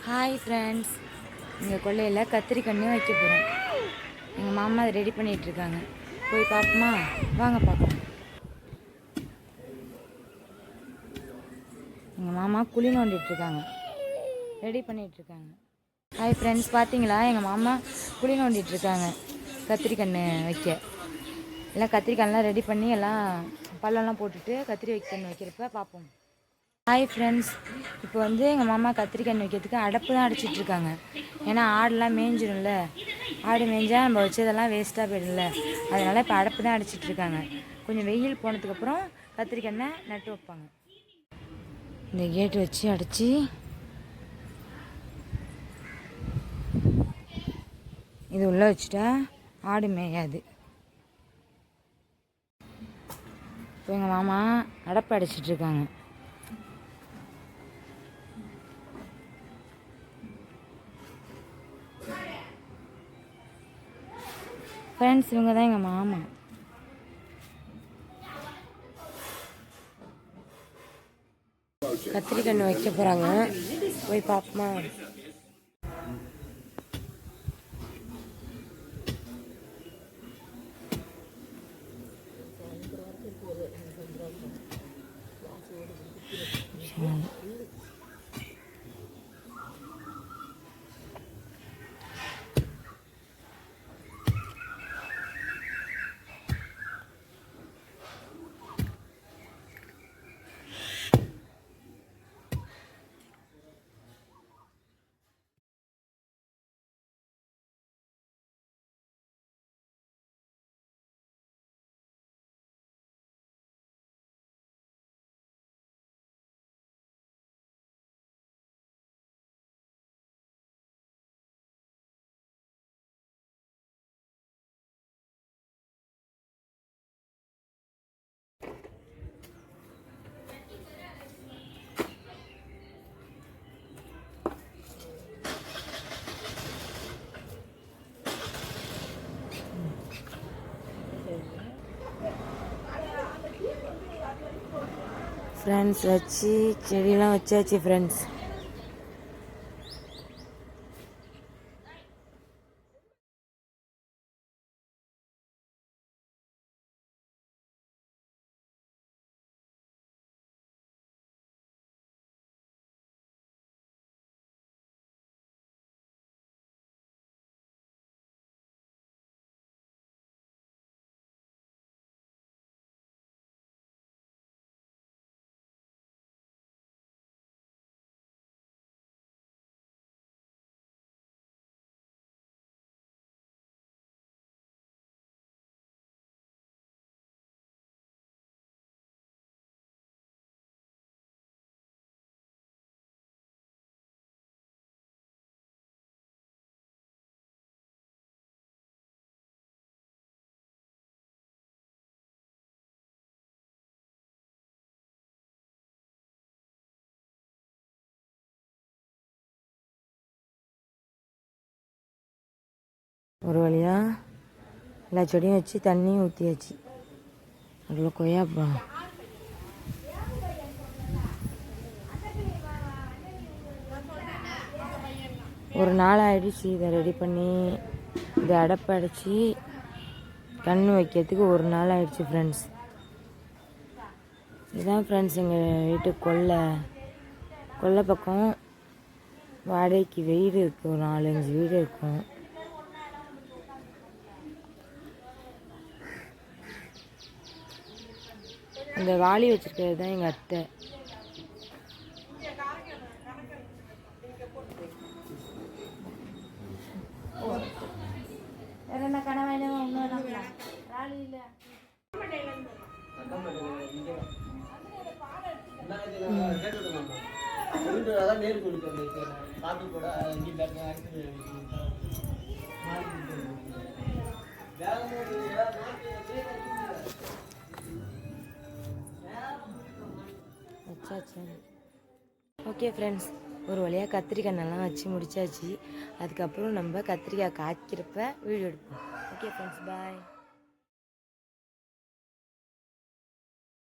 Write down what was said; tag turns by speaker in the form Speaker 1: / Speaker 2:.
Speaker 1: Hi friends, எங்கள் கொல்லையில் கத்திரிக்கண்ணு வைக்க போகிறோம். எங்கள் மாமா அதை ரெடி பண்ணிகிட்ருக்காங்க. போய் பார்ப்போமா? வாங்க பார்க்கலாம். எங்கள் மாமா குழி நோண்டிகிட்ருக்காங்க, ரெடி பண்ணிகிட்ருக்காங்க. ஹாய் ஃப்ரெண்ட்ஸ், பார்த்தீங்களா? எங்கள் மாமா குழி நோண்டிகிட்ருக்காங்க கத்திரிக்கண்ணு வைக்க. எல்லாம் கத்திரிக்காயெலாம் ரெடி பண்ணி எல்லாம் பள்ளம்லாம் போட்டுட்டு கத்திரிக்கண்ணு வைக்கிறப்ப பார்ப்போம். ஹாய் ஃப்ரெண்ட்ஸ், இப்போ எங்கள் மாமா கத்திரிக்கண்ணு வைக்கிறதுக்கு அடப்பு தான் அடிச்சிட்ருக்காங்க. ஏன்னா ஆடெலாம் மேய்ஞ்சிடும்ல, ஆடு மேய்ஞ்சால் நம்ம வச்சதெல்லாம் வேஸ்ட்டாக போயிடும்ல, அதனால் இப்போ அடப்பு தான் அடிச்சிட்ருக்காங்க. கொஞ்சம் வெயில் போனதுக்கப்புறம் கத்திரிக்கண்ணை நட்டு வைப்பாங்க. இந்த கேட்டு வச்சு அடித்து இது உள்ளே வச்சுட்டா ஆடு மேயாது. இப்போ எங்கள் மாமா அடப்பு அடிச்சிட்ருக்காங்க. ஃப்ரெண்ட்ஸ், இவங்க தான் எங்கள் மாமா. கத்திரிக்கண்ணு வைக்க போகிறாங்க, போய் பார்ப்போமா? ஃப்ரெண்ட்ஸ், வச்சு செடியெலாம் வச்சாச்சு ஃப்ரெண்ட்ஸ். ஒரு வழியாக எல்லா செடியும் வச்சு தண்ணியும் ஊற்றியாச்சு. அதில் கொய்யாப்பழம் ஒரு நாள் ஆகிடுச்சு. இதை ரெடி பண்ணி இதை அடைப்படைச்சி கண் வைக்கிறதுக்கு ஒரு நாள் ஆகிடுச்சு ஃப்ரெண்ட்ஸ். இதுதான் ஃப்ரெண்ட்ஸ் எங்கள் வீட்டு கொல்லை பக்கம் வாடகைக்கு வீடு இருக்குது. ஒரு 4-5 வீடு இருக்கும். அந்த வாளி வச்சுருக்கிறது தான் எங்கள் அத்தை. என்ன கனவாயில வாளி இல்லை. ஓகே ஃப்ரெண்ட்ஸ், ஒரு வழியாக கத்திரிக்காய்லாம் வச்சு முடிச்சாச்சு. அதுக்கப்புறம் நம்ம கத்திரிக்காய் காய்க்கிறப்ப வீடியோ எடுப்போம். ஓகே ஃப்ரெண்ட்ஸ், பாய்.